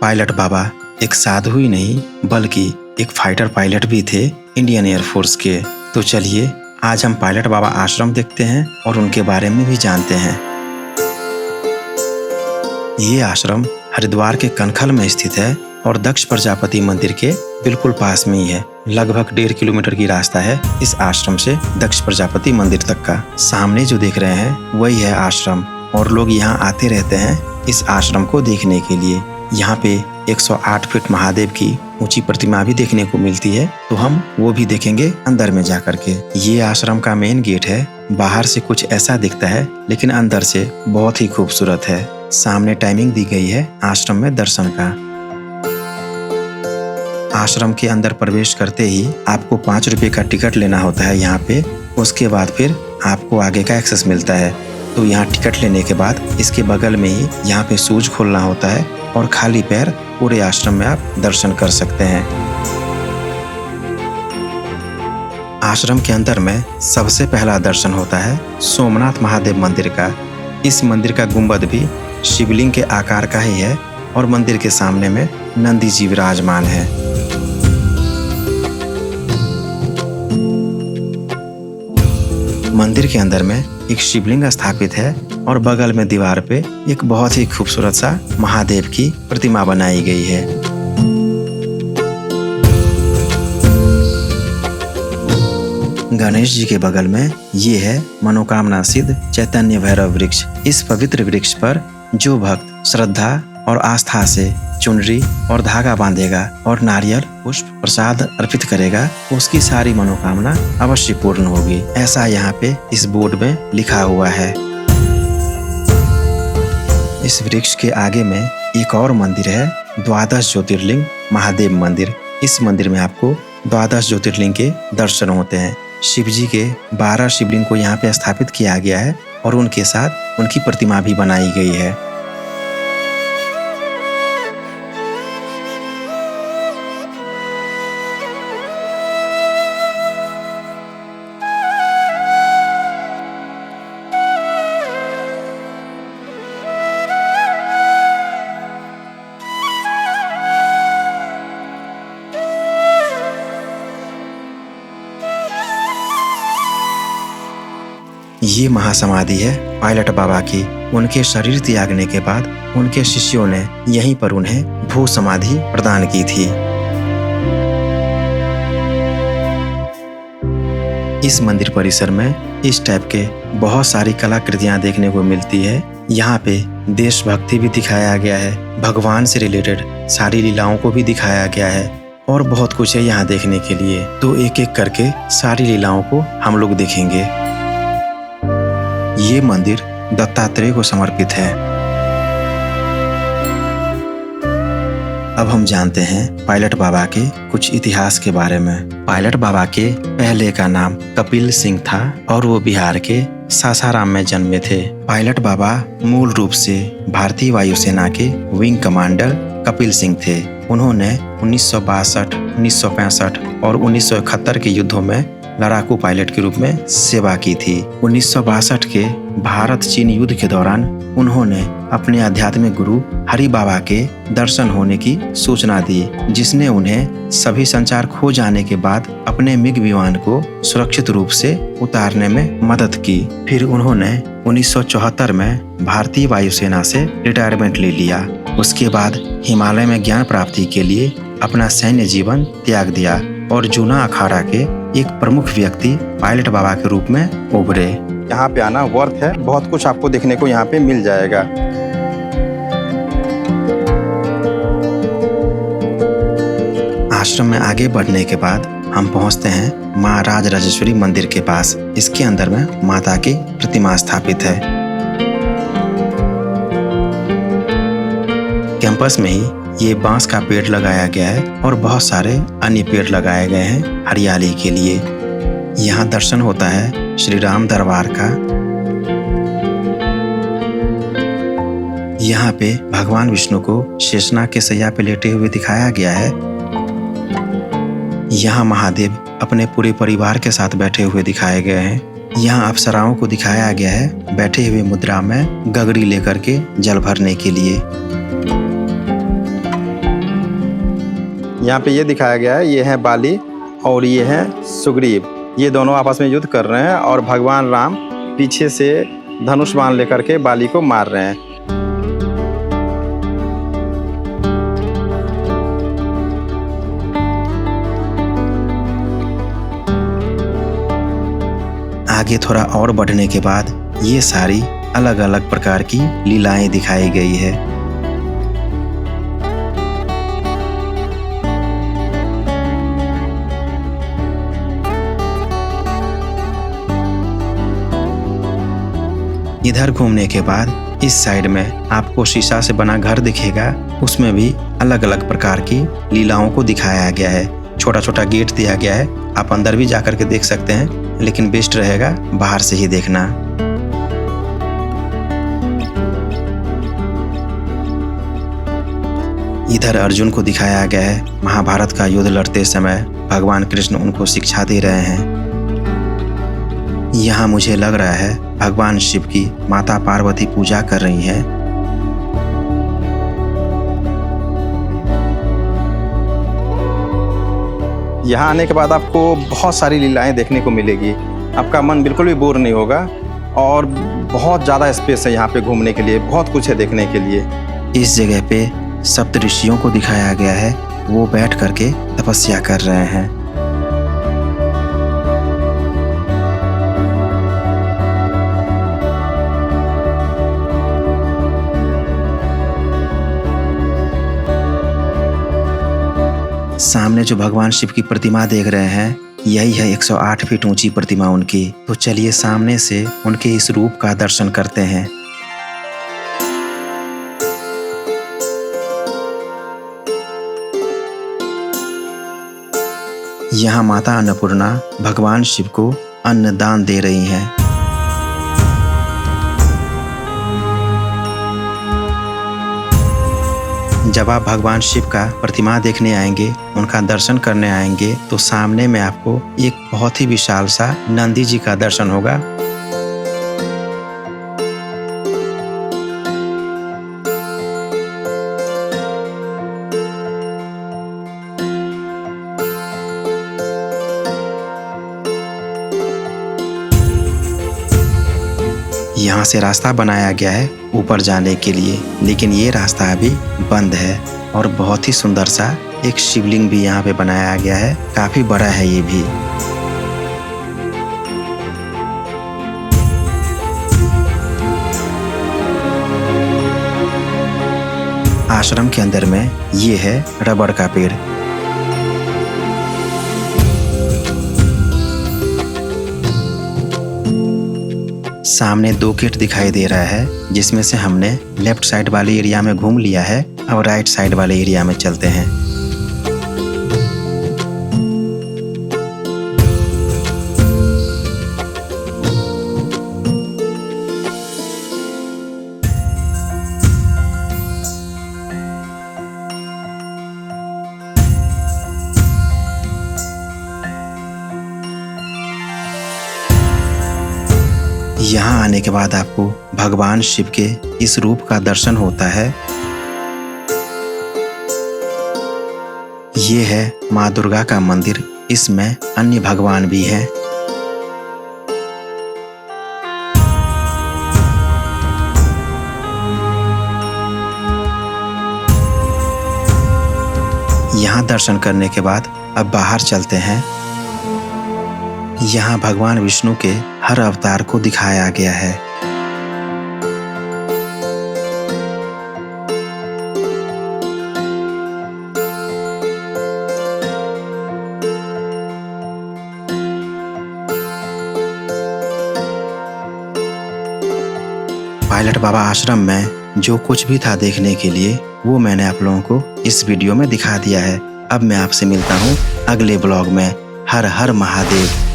Pilot बाबा एक साधु ही नहीं बल्कि एक फाइटर पायलट भी थे इंडियन एयरफोर्स के। तो चलिए आज हम पायलट बाबा आश्रम देखते हैं और उनके बारे में भी जानते हैं। ये आश्रम हरिद्वार के कनखल में स्थित है और दक्ष प्रजापति मंदिर के बिल्कुल पास में ही है। लगभग 1.5 किलोमीटर की रास्ता है इस आश्रम से दक्ष प्रजापति मंदिर तक का। सामने जो देख रहे हैं वही है आश्रम और लोग यहाँ आते रहते हैं इस आश्रम को देखने के लिए। यहाँ पे 108 फीट महादेव की ऊंची प्रतिमा भी देखने को मिलती है, तो हम वो भी देखेंगे अंदर में जाकर के। ये आश्रम का मेन गेट है। बाहर से कुछ ऐसा दिखता है लेकिन अंदर से बहुत ही खूबसूरत है। सामने टाइमिंग दी गई है आश्रम में दर्शन का। आश्रम के अंदर प्रवेश करते ही आपको 5 रुपए का टिकट लेना होता है यहाँ पे। उसके बाद फिर आपको आगे का एक्सेस मिलता है। तो यहाँ टिकट लेने के बाद इसके बगल में ही यहाँ पे शूज खोलना होता है और खाली पैर पूरे आश्रम में आप दर्शन कर सकते हैं। आश्रम के अंदर में सबसे पहला दर्शन होता है सोमनाथ महादेव मंदिर का। इस मंदिर का गुंबद भी शिवलिंग के आकार का ही है और मंदिर के सामने में नंदी जी विराजमान है। मंदिर के अंदर में एक शिवलिंग स्थापित है और बगल में दीवार पे एक बहुत ही खूबसूरत सा महादेव की प्रतिमा बनाई गई है। गणेश जी के बगल में ये है मनोकामना सिद्ध चैतन्य भैरव वृक्ष। इस पवित्र वृक्ष पर जो भक्त श्रद्धा और आस्था से चुनरी और धागा बांधेगा और नारियल पुष्प प्रसाद अर्पित करेगा, उसकी सारी मनोकामना अवश्य पूर्ण होगी। ऐसा यहाँ पे इस बोर्ड में लिखा हुआ है। इस वृक्ष के आगे में एक और मंदिर है, द्वादश ज्योतिर्लिंग महादेव मंदिर। इस मंदिर में आपको 12 ज्योतिर्लिंग के दर्शन होते हैं। शिव जी के 12 शिवलिंग को यहाँ पे स्थापित किया गया है और उनके साथ उनकी प्रतिमा भी बनाई गई है। ये महासमाधि है पायलट बाबा की। उनके शरीर त्यागने के बाद उनके शिष्यों ने यहीं पर उन्हें भू समाधि प्रदान की थी। इस मंदिर परिसर में इस टाइप के बहुत सारी कलाकृतियां देखने को मिलती है। यहाँ पे देशभक्ति भी दिखाया गया है, भगवान से रिलेटेड सारी लीलाओं को भी दिखाया गया है और बहुत कुछ है यहाँ देखने के लिए। तो एक एक करके सारी लीलाओं को हम लोग देखेंगे। ये मंदिर दत्तात्रेय को समर्पित है। अब हम जानते हैं पायलट बाबा के कुछ इतिहास के बारे में। पायलट बाबा के पहले का नाम कपिल सिंह था और वो बिहार के सासाराम में जन्मे थे। पायलट बाबा मूल रूप से भारतीय वायुसेना के विंग कमांडर कपिल सिंह थे। उन्होंने 1962, 1965 और 1971 के युद्धों में लड़ाकू पायलट के रूप में सेवा की थी। 1962 के भारत चीन युद्ध के दौरान उन्होंने अपने आध्यात्मिक गुरु हरि बाबा के दर्शन होने की सूचना दी, जिसने उन्हें सभी संचार खो जाने के बाद अपने मिग विमान को सुरक्षित रूप से उतारने में मदद की। फिर उन्होंने 1974 में भारतीय वायुसेना से रिटायरमेंट ले लिया। उसके बाद हिमालय में ज्ञान प्राप्ति के लिए अपना सैन्य जीवन त्याग दिया और जूना अखाड़ा के एक प्रमुख व्यक्ति पायलट बाबा के रूप में उभरे। यहाँ पे आना वर्थ है, बहुत कुछ आपको देखने को यहाँ पे मिल जाएगा। आश्रम में आगे बढ़ने के बाद हम पहुँचते हैं माँ राजराजेश्वरी मंदिर के पास। इसके अंदर में माता की प्रतिमा स्थापित है। कैंपस में ही ये बांस का पेड़ लगाया गया है और बहुत सारे अन्य पेड़ लगाए गए हैं हरियाली के लिए। यहाँ दर्शन होता है श्री राम दरबार का। यहाँ पे भगवान विष्णु को शेषनाग के सैया पे लेटे हुए दिखाया गया है। यहाँ महादेव अपने पूरे परिवार के साथ बैठे हुए दिखाए गए हैं। यहाँ अप्सराओं को दिखाया गया है बैठे हुए मुद्रा में गगरी लेकर के जल भरने के लिए। यहाँ पे ये दिखाया गया है, ये है बाली और ये है सुग्रीव। ये दोनों आपस में युद्ध कर रहे हैं और भगवान राम पीछे से धनुष बाण लेकर के बाली को मार रहे हैं। आगे थोड़ा और बढ़ने के बाद ये सारी अलग अलग प्रकार की लीलाएं दिखाई गई है। इधर घूमने के बाद इस साइड में आपको शीशा से बना घर दिखेगा, उसमें भी अलग अलग प्रकार की लीलाओं को दिखाया गया है। छोटा छोटा गेट दिया गया है, आप अंदर भी जाकर के देख सकते हैं, लेकिन बेस्ट रहेगा बाहर से ही देखना। इधर अर्जुन को दिखाया गया है, महाभारत का युद्ध लड़ते समय भगवान कृष्ण उनको शिक्षा दे रहे हैं। यहाँ मुझे लग रहा है भगवान शिव की माता पार्वती पूजा कर रही हैं। यहाँ आने के बाद आपको बहुत सारी लीलाएं देखने को मिलेगी, आपका मन बिल्कुल भी बोर नहीं होगा और बहुत ज़्यादा स्पेस है यहाँ पे घूमने के लिए, बहुत कुछ है देखने के लिए। इस जगह पे सप्त ऋषियों को दिखाया गया है, वो बैठ करके तपस्या कर रहे हैं। सामने जो भगवान शिव की प्रतिमा देख रहे हैं, यही है 108 फीट ऊंची प्रतिमा उनकी। तो चलिए सामने से उनके इस रूप का दर्शन करते हैं। यहाँ माता अन्नपूर्णा भगवान शिव को अन्न दान दे रही हैं। जब आप भगवान शिव का प्रतिमा देखने आएंगे, उनका दर्शन करने आएंगे, तो सामने में आपको एक बहुत ही विशाल सा नंदी जी का दर्शन होगा। यहाँ से रास्ता बनाया गया है ऊपर जाने के लिए, लेकिन ये रास्ता अभी बंद है। और बहुत ही सुंदर सा एक शिवलिंग भी यहाँ पे बनाया गया है, काफी बड़ा है ये भी। आश्रम के अंदर में ये है रबड़ का पेड़। सामने 2 गेट दिखाई दे रहा है, जिसमें से हमने लेफ्ट साइड वाले एरिया में घूम लिया है। अब राइट साइड वाले एरिया में चलते हैं। यहाँ आने के बाद आपको भगवान शिव के इस रूप का दर्शन होता है। ये है माँ दुर्गा का मंदिर, इसमें अन्य भगवान भी हैं। यहाँ दर्शन करने के बाद अब बाहर चलते हैं। यहाँ भगवान विष्णु के हर अवतार को दिखाया गया है। पायलट बाबा आश्रम में जो कुछ भी था देखने के लिए, वो मैंने आप लोगों को इस वीडियो में दिखा दिया है। अब मैं आपसे मिलता हूँ अगले ब्लॉग में। हर हर महादेव।